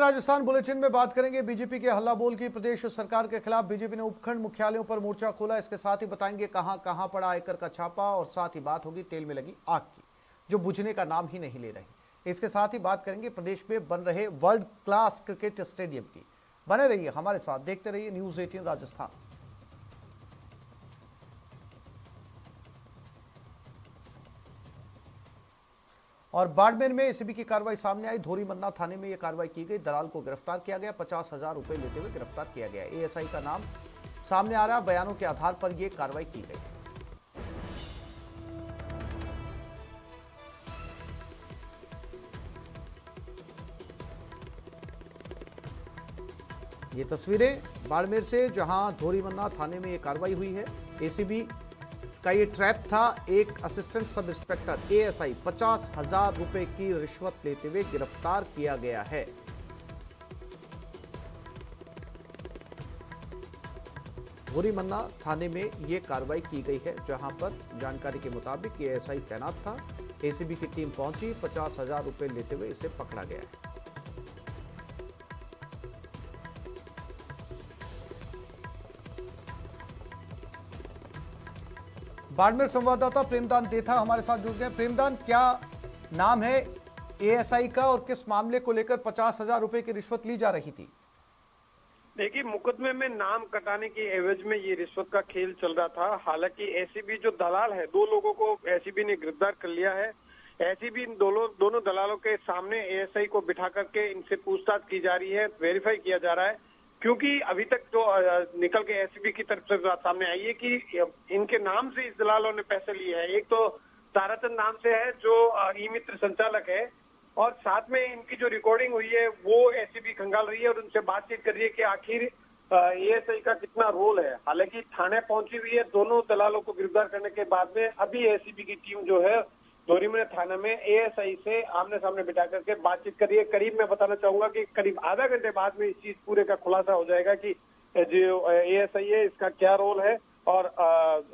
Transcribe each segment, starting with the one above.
Rajasthan bulletin में बात करेंगे बीजेपी के हल्ला बोल की। प्रदेश सरकार के खिलाफ बीजेपी ने उपखंड मुख्यालयों पर मोर्चा खोला। इसके साथ ही बताएंगे कहां कहां पड़ा आयकर का छापा, और साथ ही बात होगी तेल में लगी आग की जो बुझने का नाम ही नहीं ले रही। इसके साथ ही बात करेंगे प्रदेश में बन रहे वर्ल्ड क्लास क्रिकेट स्टेडियम की। बने रहिए हमारे साथ, देखते रहिए न्यूज 18 राजस्थान। और बाड़मेर में एसीबी की कार्रवाई सामने आई। धोरी मन्ना थाने में यह कार्रवाई की गई। दलाल को गिरफ्तार किया गया, 50,000 रुपए लेते हुए गिरफ्तार किया गया। एएसआई का नाम सामने आ रहा, बयानों के आधार पर यह कार्रवाई की गई। ये तस्वीरें बाड़मेर से, जहां धोरी मन्ना थाने में यह कार्रवाई हुई है। एसीबी का ये ट्रैप था। एक असिस्टेंट सब इंस्पेक्टर एएसआई 50,000 रुपए की रिश्वत लेते हुए गिरफ्तार किया गया है। धोरी मन्ना थाने में ये कार्रवाई की गई है, जहां पर जानकारी के मुताबिक एएसआई तैनात था। एसीबी की टीम पहुंची, 50,000 रुपए लेते हुए इसे पकड़ा गया है। बाड़मेर संवाददाता प्रेमदान देथा हमारे साथ जुड़ गए। प्रेमदान, क्या नाम है एएसआई का और किस मामले को लेकर 50,000 रुपए की रिश्वत ली जा रही थी? देखिए, मुकदमे में नाम कटाने की एवज में ये रिश्वत का खेल चल रहा था। हालांकि एसीबी जो दलाल है, 2 लोगों को एसीबी ने गिरफ्तार कर लिया है। एसीबी दोनों दलालों के सामने एएसआई को बिठा करके इनसे पूछताछ की जा रही है, वेरीफाई किया जा रहा है। क्योंकि अभी तक जो निकल के एसीबी की तरफ से बात सामने आई है कि इनके नाम से इस दलालों ने पैसे लिए हैं। एक तो ताराचंद नाम से है जो ई मित्र संचालक है, और साथ में इनकी जो रिकॉर्डिंग हुई है वो एसीबी खंगाल रही है और उनसे बातचीत कर रही है कि आखिर एएसआई का कितना रोल है। हालांकि थाने पहुंची हुई है। दोनों दलालों को गिरफ्तार करने के बाद में अभी एसीबी की टीम जो है धोरीमन्ना थाना में एएसआई से आमने सामने बिठा करके बातचीत कर रही है। करीब मैं बताना चाहूंगा कि करीब आधा घंटे बाद में इस चीज पूरे का खुलासा हो जाएगा कि जो एएसआई है इसका क्या रोल है। और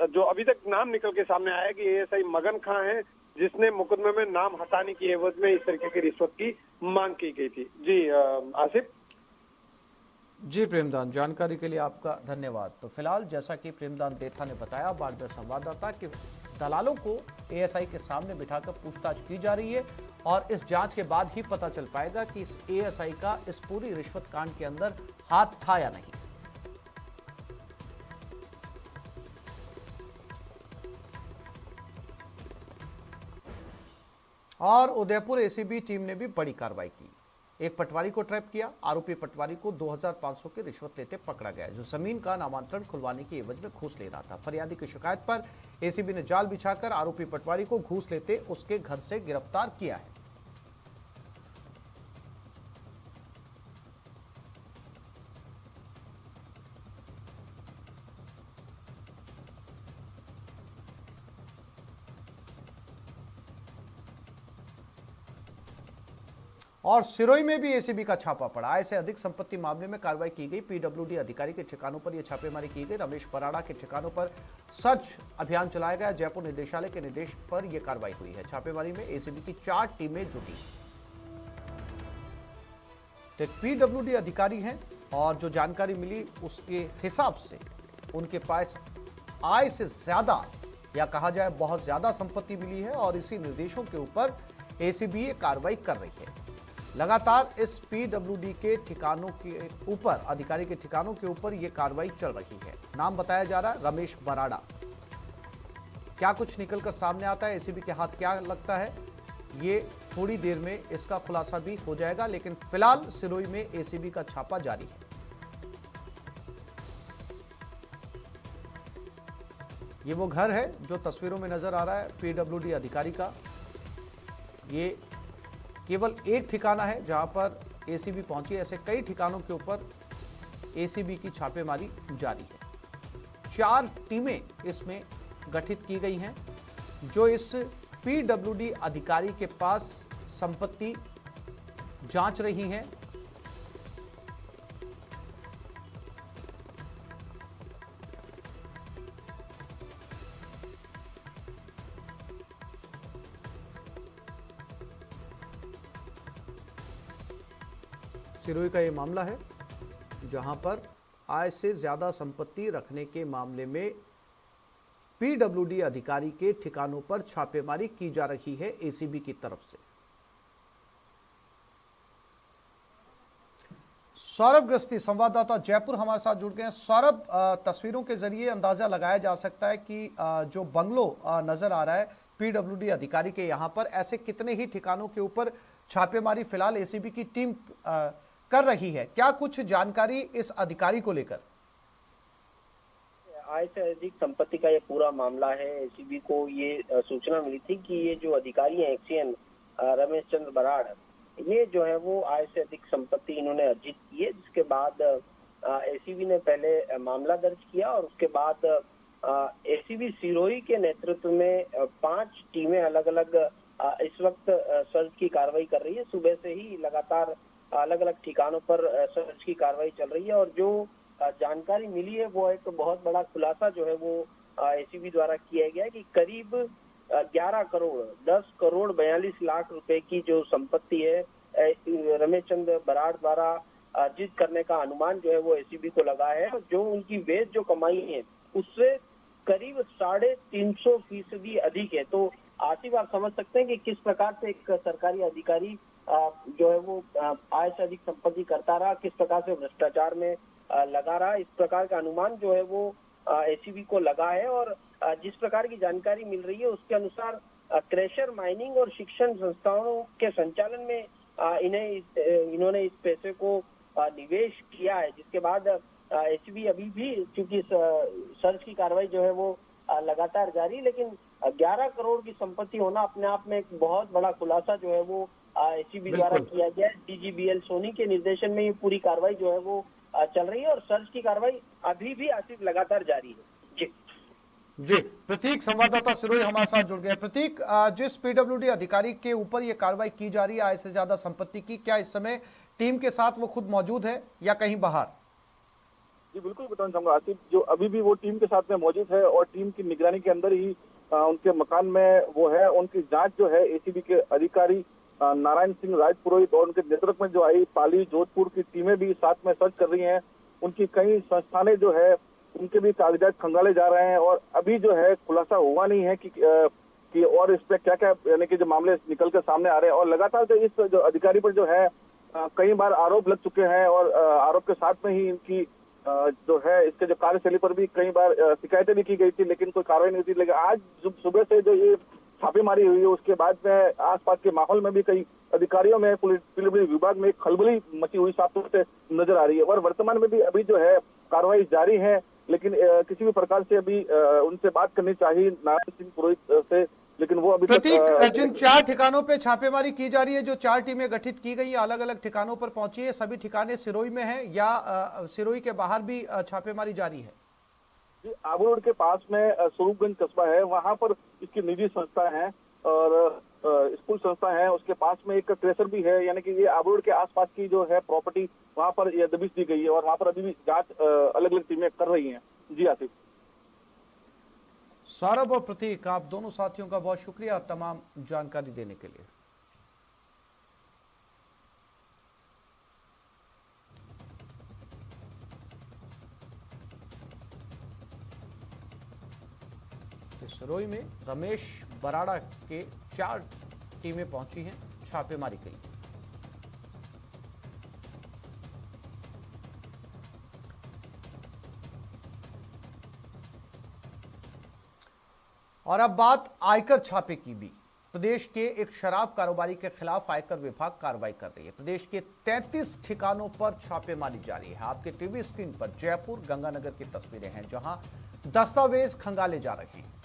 जो अभी तक नाम निकल के सामने आया कि एएसआई मगन खां है, जिसने मुकदमे में नाम हटाने की एवज में इस तरीके की रिश्वत की मांग की गई थी। जी आसिफ। जी प्रेमदान, जानकारी के लिए आपका धन्यवाद। तो फिलहाल जैसा कि प्रेमदान देथा ने बताया, बाड़मेर संवाददाता, कि दलालों को एएसआई के सामने बिठाकर पूछताछ की जा रही है और इस जांच के बाद ही पता चल पाएगा कि इस एएसआई का इस पूरी रिश्वत कांड के अंदर हाथ था या नहीं। और उदयपुर एसीबी टीम ने भी बड़ी कार्रवाई की। एक पटवारी को ट्रैप किया। आरोपी पटवारी को 2,500 की रिश्वत लेते पकड़ा गया, जो जमीन का नामांतरण खुलवाने की एवज में घूस ले रहा था। फरियादी की शिकायत पर एसीबी ने जाल बिछाकर आरोपी पटवारी को घूस लेते उसके घर से गिरफ्तार किया है। और सिरोही में भी एसीबी का छापा पड़ा। आय से अधिक संपत्ति मामले में कार्रवाई की गई। पीडब्ल्यूडी अधिकारी के ठिकानों पर यह छापेमारी की गई। रमेश बराड़ा के ठिकानों पर सर्च अभियान चलाया गया। जयपुर निदेशालय के निर्देश पर यह कार्रवाई हुई है। छापेमारी में एसीबी की 4 टीमें जुटी। तो पीडब्ल्यूडी अधिकारी हैं और जो जानकारी मिली उसके हिसाब से उनके पास आय से ज्यादा, या कहा जाए बहुत ज्यादा संपत्ति मिली है, और इसी निर्देशों के ऊपर एसीबी ये कार्रवाई कर रही है। लगातार इस पीडब्ल्यूडी के ठिकानों के ऊपर, अधिकारी के ठिकानों के ऊपर यह कार्रवाई चल रही है। नाम बताया जा रहा है रमेश बराड़ा। क्या कुछ निकलकर सामने आता है, एसीबी के हाथ क्या लगता है, ये थोड़ी देर में इसका खुलासा भी हो जाएगा। लेकिन फिलहाल सिरोही में एसीबी का छापा जारी है। ये वो घर है जो तस्वीरों में नजर आ रहा है पीडब्ल्यूडी अधिकारी का। ये केवल एक ठिकाना है जहां पर एसीबी पहुंची। ऐसे कई ठिकानों के ऊपर एसीबी की छापेमारी जारी है। 4 टीमें इसमें गठित की गई हैं जो इस पीडब्ल्यूडी अधिकारी के पास संपत्ति जांच रही हैं। सिरोही का ये मामला है जहां पर आय से ज्यादा संपत्ति रखने के मामले में पीडब्ल्यूडी अधिकारी के ठिकानों पर छापेमारी की जा रही है एसीबी की तरफ से। सौरभ गृहस्थी संवाददाता जयपुर हमारे साथ जुड़ गए हैं। सौरभ, तस्वीरों के जरिए अंदाजा लगाया जा सकता है कि जो बंगलो नजर आ रहा है पीडब्ल्यूडी अधिकारी के यहाँ पर, ऐसे कितने ही ठिकानों के ऊपर छापेमारी फिलहाल एसीबी की टीम कर रही है? क्या कुछ जानकारी इस अधिकारी को लेकर? आय से अधिक संपत्ति का ये पूरा मामला है। एसीबी को ये सूचना मिली थी कि ये जो अधिकारी हैं एक्सीएन रमेश चंद्र बराड़, ये जो है वो आय से अधिक संपत्ति इन्होंने अर्जित की है, जिसके बाद एसीबी ने पहले मामला दर्ज किया और उसके बाद एसीबी सिरोही के नेतृत्व में 5 टीमें अलग अलग इस वक्त सर्च की कार्रवाई कर रही है। सुबह से ही लगातार अलग अलग ठिकानों पर सर्च की कार्रवाई चल रही है और जो जानकारी मिली है वो एक बहुत बड़ा खुलासा जो है वो एसीबी द्वारा किया गया है कि करीब 11 करोड़ 10 करोड़ 42 लाख रुपए की जो संपत्ति है रमेश चंद्र बराड़ द्वारा अर्जित करने का अनुमान जो है वो एसीबी को लगा है। जो उनकी वेज जो कमाई है उससे करीब 350% अधिक है। तो आसिफ, आप समझ सकते हैं कि किस प्रकार से एक सरकारी अधिकारी जो है वो आय से अधिक संपत्ति करता रहा, किस प्रकार से भ्रष्टाचार में लगा रहा। इस प्रकार का अनुमान जो है वो एसीबी को लगा है और जिस प्रकार की जानकारी मिल रही है उसके अनुसार क्रैशर माइनिंग और शिक्षण संस्थानों के संचालन में इन्होंने इस पैसे को निवेश किया है, जिसके बाद एसीबी अभी भी, क्योंकि सर्च की कार्रवाई जो है वो लगातार जारी, लेकिन 11 करोड़ की संपत्ति होना अपने आप में एक बहुत बड़ा खुलासा जो है वो एसीबी द्वारा किया गया है। डीजीबीएल सोनी के निर्देशन में ये पूरी कार्रवाई जो है वो चल रही है और सर्च की कार्रवाई अभी भी आसिफ लगातार जारी है। जी, प्रतीक संवाददाता सिरोही हमारे साथ जुड़ गए। प्रतीक, जिस पीडब्ल्यूडी अधिकारी के ऊपर ये कार्रवाई की जा रही है आय से ज्यादा संपत्ति की, क्या इस समय टीम के साथ वो खुद मौजूद है या कहीं बाहर? जी बिल्कुल बताना चाहूंगा आसिफ, जो अभी भी वो टीम के साथ में मौजूद है और टीम की निगरानी के अंदर ही उनके मकान में वो है। उनकी जांच जो है एसीबी के अधिकारी नारायण सिंह राजपुरोहित और उनके नेतृत्व में जो आई पाली जोधपुर की टीमें भी साथ में सर्च कर रही हैं। उनकी कई संस्थानें जो है उनके भी कागजात खंगाले जा रहे हैं और अभी जो है खुलासा हुआ नहीं है कि और इस पे क्या क्या यानी कि जो मामले निकल कर सामने आ रहे हैं। और लगातार जो इस जो अधिकारी पर जो है कई बार आरोप लग चुके हैं और आरोप के साथ में ही इनकी जो है इसके जो कार्यशैली पर भी कई बार शिकायतें भी की गई थी, लेकिन कोई कार्रवाई नहीं थी। लेकिन आज सुबह से जो ये छापेमारी हुई है उसके बाद में आसपास के माहौल में भी कई अधिकारियों में पीडब्ल्यूडी विभाग में एक खलबली मची हुई साफ तौर से नजर आ रही है और वर्तमान में भी अभी जो है कार्रवाई जारी है, लेकिन किसी भी प्रकार से अभी उनसे बात करनी चाहिए नारायण सिंह पुरोहित से, लेकिन वो अभी प्रतीक, जिन 4 ठिकानों पे छापेमारी की जा रही है, जो 4 टीमें गठित की गई अलग अलग ठिकानों पर पहुंची है, सभी ठिकाने सिरोही में हैं या सिरोही के बाहर भी छापेमारी जारी है? जी, आबू रोड के पास में स्वरूपगंज कस्बा है, वहां पर इसकी निजी संस्था है और स्कूल संस्था है। उसके पास में एक क्रेशर भी है, यानी कि ये आबू रोड के आसपास की जो है प्रॉपर्टी वहां पर ये दबिश दी गई है और वहां पर अभी भी जांच अलग अलग टीमें कर रही हैं। जी आसिफ। सौरभ और प्रतीक, आप दोनों साथियों का बहुत शुक्रिया तमाम जानकारी देने के लिए। सिरोही में रमेश बराड़ा के 4 टीमें पहुंची हैं छापेमारी के लिए। और अब बात आयकर छापे की भी। प्रदेश के एक शराब कारोबारी के खिलाफ आयकर विभाग कार्रवाई कर रही है। प्रदेश के 33 ठिकानों पर छापेमारी जारी है। आपके टीवी स्क्रीन पर जयपुर गंगानगर की तस्वीरें हैं जहां दस्तावेज खंगाले जा रहे हैं।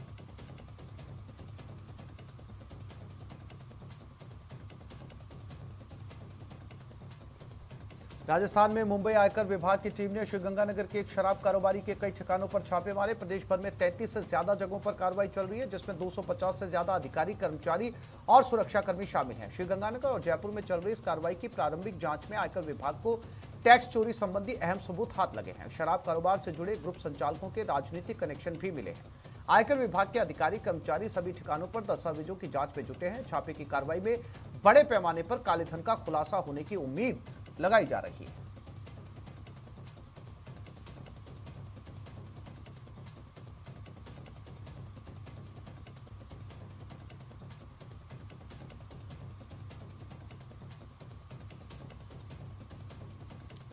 राजस्थान में मुंबई आयकर विभाग की टीम ने श्रीगंगानगर के एक शराब कारोबारी के कई ठिकानों पर छापे मारे। प्रदेश भर में 33 से ज्यादा जगहों पर कार्रवाई चल रही है, जिसमें 250 से ज्यादा अधिकारी, कर्मचारी और सुरक्षाकर्मी शामिल हैं। श्रीगंगानगर और जयपुर में चल रही इस कार्रवाई की प्रारंभिक जांच में आयकर विभाग को टैक्स चोरी संबंधी अहम सबूत हाथ लगे हैं। शराब कारोबार से जुड़े ग्रुप संचालकों के राजनीतिक कनेक्शन भी मिले हैं। आयकर विभाग के अधिकारी, कर्मचारी सभी ठिकानों पर दस्तावेजों की जांच में जुटे हैं। छापे की कार्रवाई में बड़े पैमाने पर कालेधन का खुलासा होने की उम्मीद लगाई जा रही है।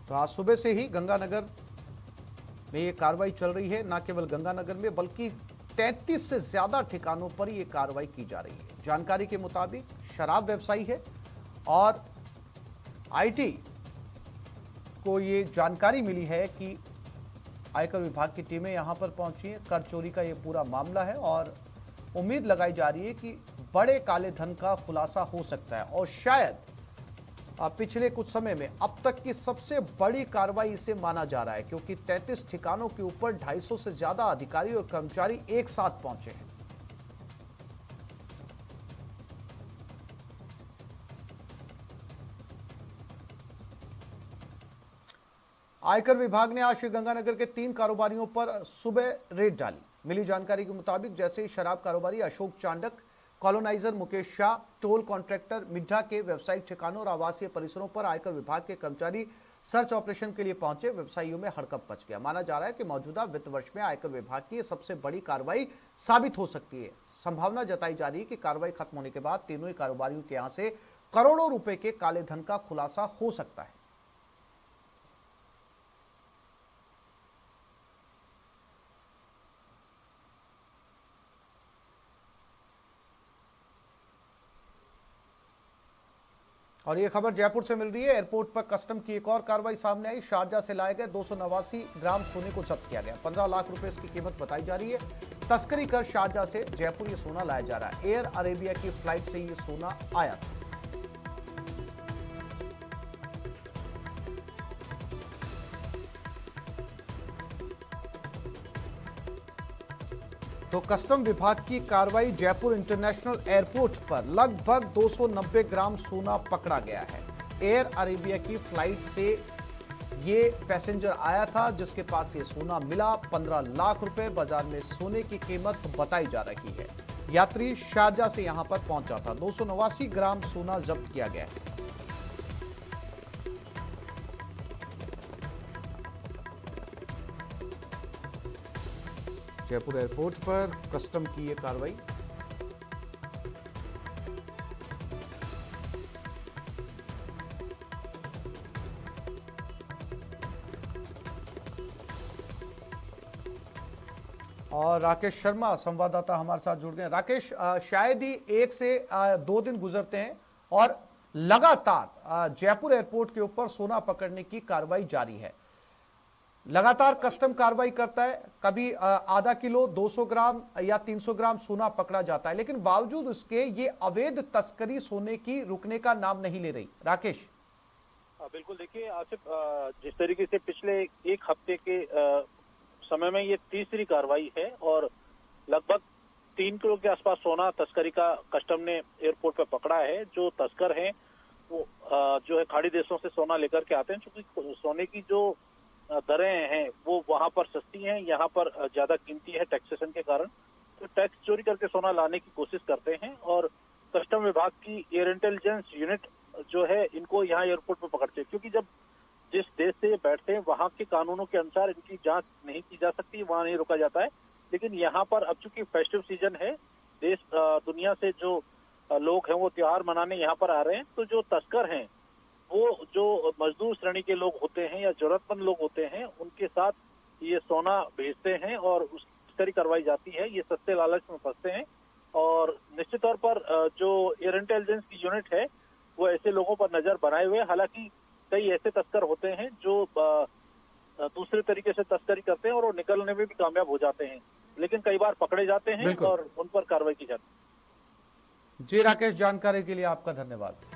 तो आज सुबह से ही गंगानगर में ये कार्रवाई चल रही है। न केवल गंगानगर में बल्कि 33 से ज्यादा ठिकानों पर ये कार्रवाई की जा रही है। जानकारी के मुताबिक शराब व्यवसायी है और आईटी को ये जानकारी मिली है कि आयकर विभाग की टीमें यहां पर पहुंची हैं। कर चोरी का ये पूरा मामला है और उम्मीद लगाई जा रही है कि बड़े काले धन का खुलासा हो सकता है और शायद पिछले कुछ समय में अब तक की सबसे बड़ी कार्रवाई इसे माना जा रहा है, क्योंकि 33 ठिकानों के ऊपर 250 से ज्यादा अधिकारी और कर्मचारी एक साथ पहुंचे हैं। आयकर विभाग ने आज श्रीगंगानगर के 3 कारोबारियों पर सुबह रेड डाली। मिली जानकारी के मुताबिक जैसे ही शराब कारोबारी Ashok Chandak, coloniser Mukesh Shah, toll contractor Middha के व्यवसायिक ठिकानों और आवासीय परिसरों पर आयकर विभाग के कर्मचारी सर्च ऑपरेशन के लिए पहुंचे, व्यवसायियों में हड़कंप मच गया। माना जा रहा है कि मौजूदा वित्त वर्ष में आयकर विभाग की सबसे बड़ी कार्रवाई साबित हो सकती है। संभावना जताई जा रही है कि कार्रवाई खत्म होने के बाद तीनों ही कारोबारियों के यहां से करोड़ों रुपए के काले धन का खुलासा हो सकता है। और ये खबर जयपुर से मिल रही है। एयरपोर्ट पर कस्टम की एक और कार्रवाई सामने आई। शारजा से लाए गए 289 ग्राम सोने को जब्त किया गया। 15 लाख रुपए इसकी कीमत बताई जा रही है। तस्करी कर शारजा से जयपुर ये सोना लाया जा रहा है। एयर अरेबिया की फ्लाइट से ये सोना आया था। तो कस्टम विभाग की कार्रवाई, जयपुर इंटरनेशनल एयरपोर्ट पर लगभग 290 ग्राम सोना पकड़ा गया है। एयर अरेबिया की फ्लाइट से ये पैसेंजर आया था जिसके पास ये सोना मिला। 15 लाख रुपए बाजार में सोने की कीमत बताई जा रही है। यात्री शारजा से यहां पर पहुंचा था। 289 ग्राम सोना जब्त किया गया है। जयपुर एयरपोर्ट पर कस्टम की ये कार्रवाई। और राकेश शर्मा संवाददाता हमारे साथ जुड़ गए। राकेश, शायद ही 1 से 2 दिन गुजरते हैं और लगातार जयपुर एयरपोर्ट के ऊपर सोना पकड़ने की कार्रवाई जारी है। लगातार कस्टम कार्रवाई करता है। कभी आधा किलो, 200 ग्राम या 300 ग्राम सोना पकड़ा जाता है, लेकिन बावजूद उसके ये अवैध तस्करी सोने की रुकने का नाम नहीं ले रही। राकेश, बिल्कुल, देखिए आसिफ, जिस तरीके से पिछले 1 हफ्ते के समय में ये तीसरी कार्रवाई है और लगभग 3 किलो के आसपास सोना तस्करी का कस्टम ने एयरपोर्ट पे पकड़ा है। जो तस्कर हैं वो जो है खाड़ी देशों से सोना लेकर के आते हैं, क्योंकि सोने की जो दरें हैं वो वहां पर सस्ती हैं, यहाँ पर ज्यादा कीमती है टैक्सेशन के कारण। तो टैक्स चोरी करके सोना लाने की कोशिश करते हैं और कस्टम विभाग की एयर इंटेलिजेंस यूनिट जो है इनको यहाँ एयरपोर्ट पर पकड़ते हैं, क्योंकि जब जिस देश से ये बैठते हैं वहां के कानूनों के अनुसार इनकी जांच नहीं की जा सकती, वहां नहीं रोका जाता है। लेकिन यहाँ पर अब चूंकि फेस्टिव सीजन है, देश दुनिया से जो लोग हैं वो त्योहार मनाने यहाँ पर आ रहे हैं, तो जो तस्कर हैं वो जो मजदूर श्रेणी के लोग होते हैं या जरूरतमंद लोग होते हैं उनके साथ ये सोना भेजते हैं और उस तरी करवाई जाती है। ये सस्ते लालच में फंसते हैं और निश्चित तौर पर जो एयर इंटेलिजेंस की यूनिट है वो ऐसे लोगों पर नजर बनाए हुए। हालांकि कई ऐसे तस्कर होते हैं जो दूसरे तरीके से तस्करी करते हैं और वो निकलने में भी कामयाब हो जाते हैं, लेकिन कई बार पकड़े जाते हैं और उन पर कार्रवाई की जाती है। जी राकेश, जानकारी के लिए आपका धन्यवाद।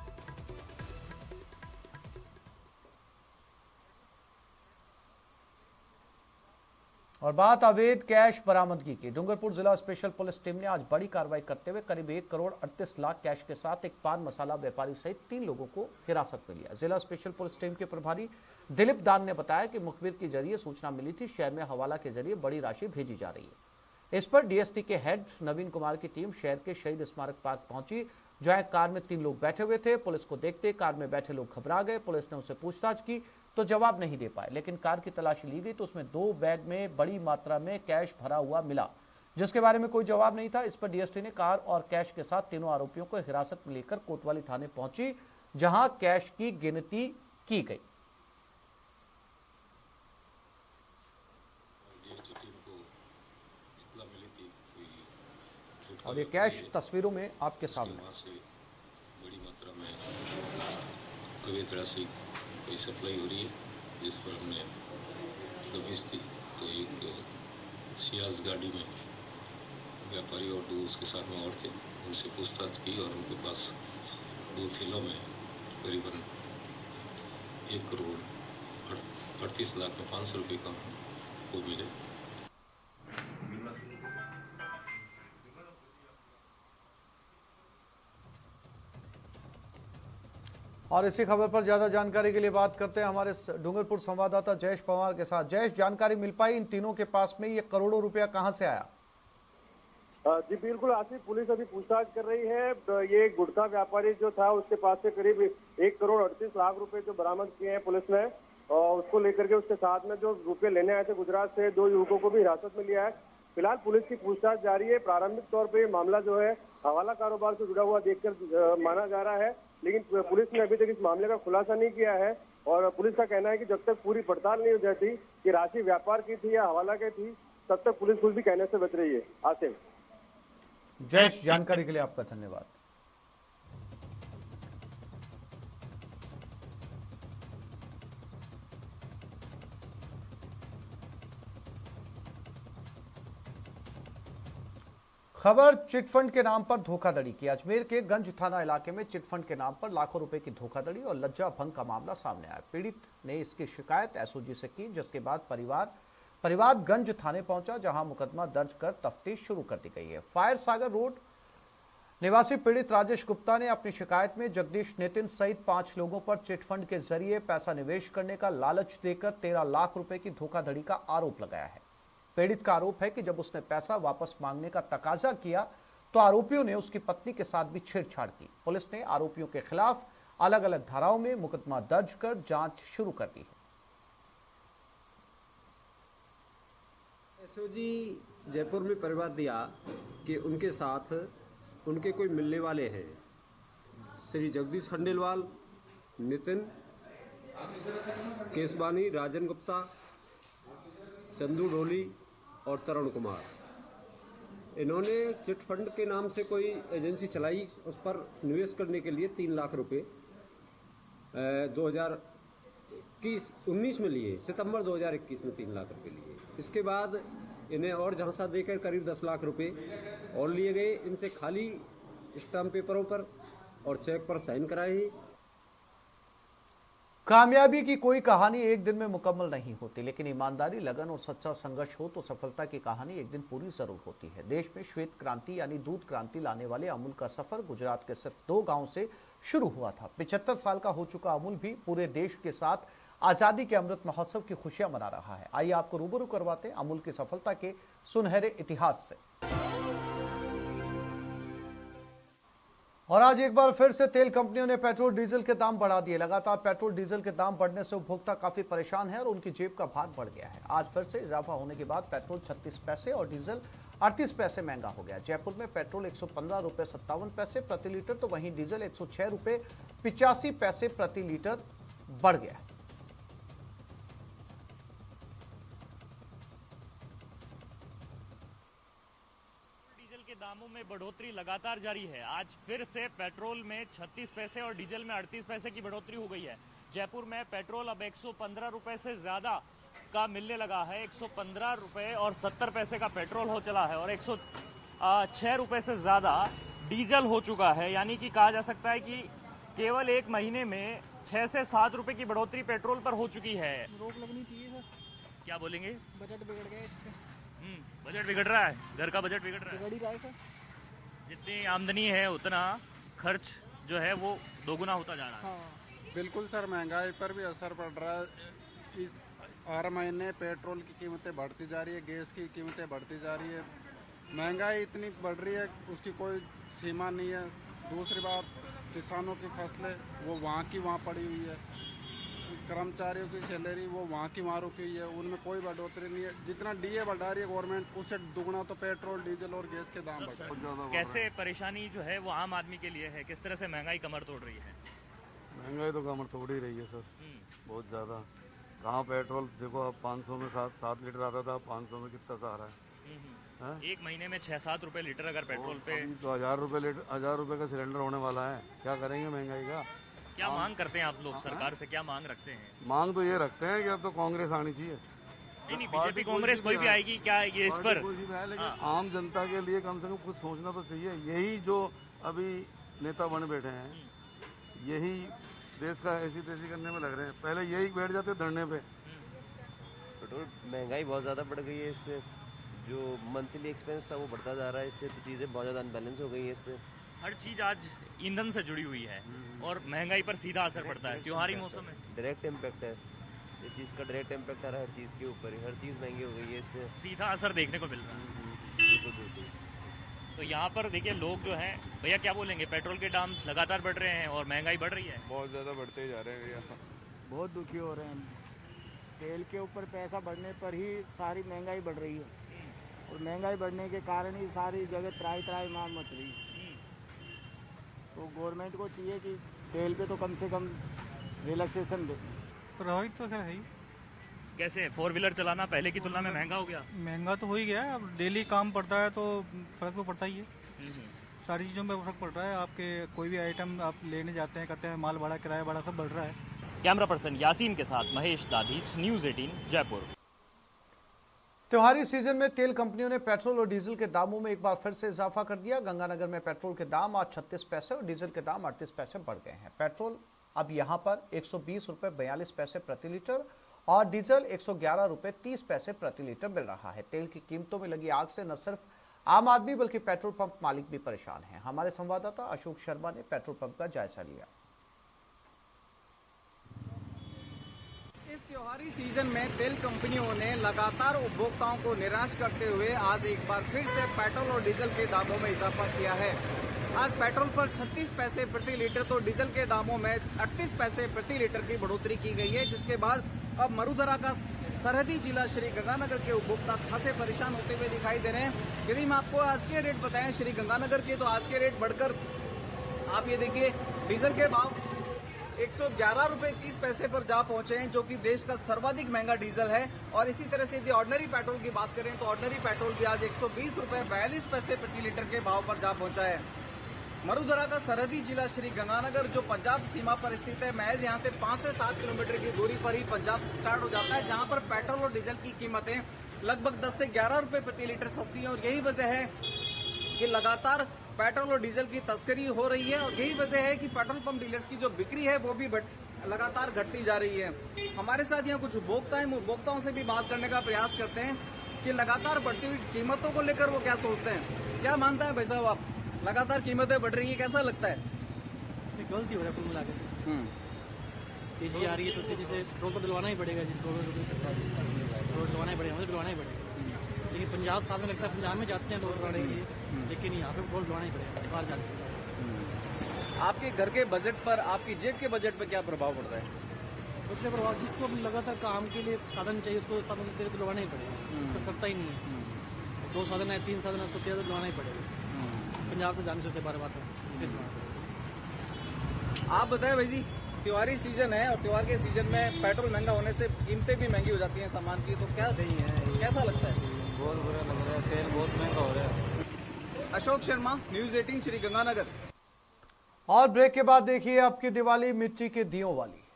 और बात अवैध कैश बरामदगी की। डूंगरपुर जिला स्पेशल पुलिस टीम ने आज बड़ी कार्रवाई करते हुए करीब 1 करोड़ 38 लाख कैश के साथ एक पान मसाला व्यापारी सहित 3 लोगों को हिरासत में लिया। जिला स्पेशल पुलिस टीम के प्रभारी दिलीप दान ने बताया कि मुखबिर के जरिए सूचना मिली थी शहर में हवाला के जरिए बड़ी राशि भेजी जा रही है। इस पर डीएसटी के हेड नवीन कुमार की टीम शहर के शहीद स्मारक पार्क पहुंची, जहां कार में 3 लोग बैठे हुए थे। पुलिस को देखते कार में बैठे लोग घबरा गए। पुलिस ने उससे पूछताछ की तो जवाब नहीं दे पाए, लेकिन कार की तलाशी ली गई तो उसमें 2 बैग में बड़ी मात्रा में कैश भरा हुआ मिला, जिसके बारे में कोई जवाब नहीं था। इस पर डीएसटी ने कार और कैश के साथ तीनों आरोपियों को हिरासत में लेकर कोतवाली थाने पहुंची, जहां कैश की गिनती की गई। और ये कैश तस्वीरों में आपके सामने। बड़ी मात्रा में अवैध राशि की सप्लाई हो रही है, जिस पर हमने दबिश दी तो एक सियाज गाड़ी में व्यापारी और 2 उसके साथ में और थे, उनसे पूछताछ की और उनके पास 2 थैलों में करीबन 1 करोड़ 38 लाख में 500 रुपये का वो मिले। और इसी खबर पर ज्यादा जानकारी के लिए बात करते हैं हमारे डूंगरपुर संवाददाता जयेश पवार के साथ। जयेश, जानकारी मिल पाई इन तीनों के पास में ये करोड़ों रुपया कहां से आया? जी बिल्कुल आसिफ, पुलिस अभी पूछताछ कर रही है। ये गुटखा व्यापारी जो था उसके पास से करीब 1 करोड़ 38 लाख रुपए जो बरामद किए हैं पुलिस ने, और उसको लेकर के उसके साथ में जो रुपए लेने आए थे गुजरात से 2 युवकों को भी हिरासत में लिया है। फिलहाल पुलिस की पूछताछ जारी है। प्रारंभिक तौर पर मामला जो है हवाला कारोबार से जुड़ा हुआ देखकर माना जा रहा है, लेकिन पुलिस ने अभी तक इस मामले का खुलासा नहीं किया है। और पुलिस का कहना है कि जब तक पूरी पड़ताल नहीं हो जाती कि राशि व्यापार की थी या हवाला की थी, तब तक पुलिस कुछ भी कहने से बच रही है। आसिफ, जयेश, जानकारी के लिए आपका धन्यवाद। खबर चिटफंड के नाम पर धोखाधड़ी की। अजमेर के गंज थाना इलाके में चिटफंड के नाम पर लाखों रुपए की धोखाधड़ी और लज्जा भंग का मामला सामने आया। पीड़ित ने इसकी शिकायत एसओजी से की, जिसके बाद परिवार गंज थाने पहुंचा, जहां मुकदमा दर्ज कर तफ्तीश शुरू कर दी गई है। फायर सागर रोड निवासी पीड़ित राजेश गुप्ता ने अपनी शिकायत में जगदीश नितिन सहित 5 लोगों पर चिटफंड के जरिए पैसा निवेश करने का लालच देकर 13 लाख रुपए की धोखाधड़ी का आरोप लगाया है। पीड़ित का आरोप है कि जब उसने पैसा वापस मांगने का तकाजा किया तो आरोपियों ने उसकी पत्नी के साथ भी छेड़छाड़ की। पुलिस ने आरोपियों के खिलाफ अलग अलग धाराओं में मुकदमा दर्ज कर जांच शुरू कर दी है। एसओजी जयपुर में परिवाद दिया कि उनके साथ उनके कोई मिलने वाले हैं, श्री जगदीश खंडेलवाल, नितिन केसवानी, राजन गुप्ता, चंदू ढोली और तरुण कुमार। इन्होंने चिट फंड के नाम से कोई एजेंसी चलाई, उस पर निवेश करने के लिए 3 लाख रुपए 2019 में लिए, सितंबर 2021 में 3 लाख रुपए लिए। इसके बाद इन्हें और झांसा देकर करीब 10 लाख रुपए और लिए गए। इनसे खाली स्टाम्प पेपरों पर और चेक पर साइन कराए। कामयाबी की कोई कहानी एक दिन में मुकम्मल नहीं होती, लेकिन ईमानदारी, लगन और सच्चा संघर्ष हो तो सफलता की कहानी एक दिन पूरी जरूर होती है। देश में श्वेत क्रांति यानी दूध क्रांति लाने वाले अमूल का सफर गुजरात के सिर्फ 2 गांवों से शुरू हुआ था। 75 साल का हो चुका अमूल भी पूरे देश के साथ आजादी के अमृत महोत्सव की खुशियां मना रहा है। आइए आपको रूबरू करवाते हैं अमूल की सफलता के सुनहरे इतिहास से। और आज एक बार फिर से तेल कंपनियों ने पेट्रोल डीजल के दाम बढ़ा दिए। लगातार पेट्रोल डीजल के दाम बढ़ने से उपभोक्ता काफी परेशान है और उनकी जेब का भार बढ़ गया है। आज फिर से इजाफा होने के बाद पेट्रोल 36 पैसे और डीजल 38 पैसे महंगा हो गया। जयपुर में पेट्रोल 115 रुपए 57 पैसे प्रति लीटर, तो वहीं डीजल 106 रुपए 85 पैसे प्रति लीटर बढ़ गया है। दामों में बढ़ोतरी लगातार जारी है। आज फिर से पेट्रोल में 36 पैसे और डीजल में 38 पैसे की बढ़ोतरी हो गई है। जयपुर में पेट्रोल अब 115 रुपए से ज्यादा का मिलने लगा है। 115 रुपए और 70 पैसे का पेट्रोल हो चला है और 106 रुपए से ज्यादा डीजल हो चुका है। यानी कि कहा जा सकता है कि केवल 1 महीने में 6 से 7 रुपए की बढ़ोतरी पेट्रोल पर हो चुकी है। रोक लगनी चाहिए सर। क्या बोलेंगे? बजट बिगड़ गया इससे। बजट बिगड़ रहा है, घर का बजट बिगड़ रहा है। बिगड़ ही रहा है सर। जितनी आमदनी है उतना खर्च जो है वो दोगुना होता जा रहा है। हाँ। बिल्कुल सर, महंगाई पर भी असर पड़ रहा है। हर महीने पेट्रोल की कीमतें बढ़ती जा रही है, गैस की कीमतें बढ़ती जा रही है। महंगाई इतनी बढ़ रही है, उसकी कोई सीमा नहीं है। दूसरी बात किसानों की फसलें वो वहाँ की वहाँ पड़ी हुई है, कर्मचारियों की सैलरी वो वहाँ की वहाँ रुकी हुई है, उनमें कोई बढ़ोतरी नहीं है। जितना डीए बढ़ा रही है गवर्नमेंट उससे दुगना तो पेट्रोल डीजल और गैस के दाम बढ़ रहे हैं। कैसे परेशानी जो है वो आम आदमी के लिए है, किस तरह से महंगाई कमर तोड़ रही है? महंगाई तो कमर तोड़ ही रही है सर, बहुत ज़्यादा। कहाँ पेट्रोल देखो अब 500 में 7 लीटर आता था, 500 में कितना सा आ रहा है? एक महीने में 6-7 रुपए लीटर अगर पेट्रोल पे, तो 1000 रुपए का सिलेंडर होने वाला है। क्या करेंगे महंगाई का? क्या मांग करते हैं आप लोग सरकार से, क्या मांग रखते हैं? मांग तो ये रखते हैं कि अब तो कांग्रेस आनी चाहिए। नहीं, बीजेपी कांग्रेस कोई भी आएगी क्या ये इस पर? लेकिन आम जनता के लिए कम से कम कुछ सोचना तो चाहिए। यही जो अभी नेता बन बैठे हैं यही देश का ऐसी तैसी करने में लग रहे हैं। पहले यही बैठ जाते धरने पे। पेट्रोल महंगाई बहुत ज़्यादा बढ़ गई है, इससे जो मंथली एक्सपेंस था वो बढ़ता जा रहा है, इससे तो चीज़ें बहुत ज़्यादा अनबैलेंस हो गई है। इससे हर चीज आज ईंधन से जुड़ी हुई है और महंगाई पर सीधा असर पड़ता है। त्योहारी मौसम है, डायरेक्ट इम्पैक्ट है इस चीज़ का, डायरेक्ट इम्पैक्ट आ रहा है हर चीज़ के ऊपर, हर चीज़ महंगी हो गई है, इससे सीधा असर देखने को मिल रहा है। बिल्कुल। तो यहाँ पर देखिए लोग जो हैं, भैया क्या बोलेंगे, पेट्रोल के दाम लगातार बढ़ रहे हैं और महंगाई बढ़ रही है। बहुत ज़्यादा बढ़ते जा रहे हैं भैया, बहुत दुखी हो रहे हैं। तेल के ऊपर पैसा बढ़ने पर ही सारी महंगाई बढ़ रही है और महंगाई बढ़ने के कारण ही सारी जगह त्राई मार मच रही है। तो गवर्नमेंट को चाहिए कि तेल पे तो कम से कम रिलैक्सेशन दे। प्रभावित तो है ही। कैसे 4 व्हीलर चलाना पहले की तुलना में महंगा हो गया? महंगा तो हो ही गया है, अब डेली काम पड़ता है तो फर्क तो पड़ता ही है। सारी चीज़ों में फर्क पड़ रहा है। आपके कोई भी आइटम आप लेने जाते हैं, कहते हैं माल भाड़ा, किराया भाड़ा सब बढ़ रहा है। कैमरा पर्सन यासीन के साथ महेश दाधीच, न्यूज़ 18 जयपुर। त्योहारी सीजन में तेल कंपनियों ने पेट्रोल और डीजल के दामों में एक बार फिर से इजाफा कर दिया। गंगानगर में पेट्रोल के दाम आज 36 पैसे और डीजल के दाम 38 पैसे बढ़ गए हैं। पेट्रोल अब यहां पर 120 रुपए 42 पैसे प्रति लीटर और डीजल 111 रुपए 30 पैसे प्रति लीटर मिल रहा है। तेल की कीमतों में लगी आग से न सिर्फ आम आदमी बल्कि पेट्रोल पंप मालिक भी परेशान हैं। हमारे संवाददाता अशोक शर्मा ने पेट्रोल पंप का जायजा लिया। इस त्योहारी सीजन में तेल कंपनियों ने लगातार उपभोक्ताओं को निराश करते हुए आज एक बार फिर से पेट्रोल और डीजल के दामों में इजाफा किया है। आज पेट्रोल पर 36 पैसे प्रति लीटर तो डीजल के दामों में 38 पैसे प्रति लीटर की बढ़ोतरी की गई है, जिसके बाद अब मरुधरा का सरहदी जिला श्री गंगानगर के उपभोक्ता खासे परेशान होते हुए दिखाई दे रहे हैं। यदि मैं आपको आज के रेट बताएं श्री गंगानगर के, तो आज के रेट बढ़कर आप ये देखिए डीजल के भाव 111 रुपए 30 पैसे पर जा पहुंचे हैं, जो कि देश का सर्वाधिक महंगा डीजल है। और इसी तरह से यदि ऑर्डिनरी पेट्रोल की बात करें तो ऑर्डिनरी पेट्रोल भी आज 120 रुपए 42 पैसे प्रति लीटर के भाव पर जा पहुंचा है। मरुधरा का सरहदी जिला श्री गंगानगर जो पंजाब सीमा पर स्थित है, महज यहाँ से 5 से 7 किलोमीटर की दूरी पर ही पंजाब से स्टार्ट हो जाता है, जहाँ पर पेट्रोल और डीजल की कीमतें लगभग 10 से 11 रुपए प्रति लीटर सस्ती है। और यही वजह है कि लगातार पेट्रोल और डीजल की तस्करी हो रही है और यही वजह है कि पेट्रोल पंप डीलर्स की जो बिक्री है वो भी लगातार घटती जा रही है। हमारे साथ यहाँ कुछ उपभोक्ताओं से भी बात करने का प्रयास करते हैं कि लगातार बढ़ती हुई कीमतों को लेकर वो क्या सोचते हैं। क्या मानता है भाई साहब आप, लगातार कीमतें बढ़ रही है, कैसा लगता है? गलती हो रहा है कुल मिलाकर, तेजी आ रही है तो तेजी से पेट्रोल तो दिलवाना ही पड़ेगा, पेट्रोल दिलवाना ही पड़ेगा, मुझे दिलवाना ही पड़ेगा। लेकिन पंजाब साहब में लगता है पंजाब में जाते हैं लोग दिलवाने के लिए, लेकिन यहाँ पे पेट्रोल दिलवाना ही पड़ेगा, बाहर जा सकते। आपके घर के बजट पर, आपकी जेब के बजट पर क्या प्रभाव पड़ता है? उसके प्रभाव, जिसको लगातार काम के लिए साधन चाहिए उसको साधन तेल तो दिलवाना ही पड़ेगा, उसका सकता ही नहीं है। 2 साधन है 3 साधन है उसको तेल तो दिलवाना ही पड़ेगा। पंजाब तो जान सकते बार बार। आप बताएं भाई जी, त्योहारी सीजन है और त्योहार के सीजन में पेट्रोल महंगा होने से कीमतें भी महंगी हो जाती हैं सामान की, तो क्या नहीं है, कैसा लगता है? बहुत बुरा लग रहा है, तेल बहुत महंगा हो रहा है। अशोक शर्मा, न्यूज़ 18 श्री गंगानगर। और ब्रेक के बाद देखिए आपकी दिवाली मिट्टी के दियों वाली।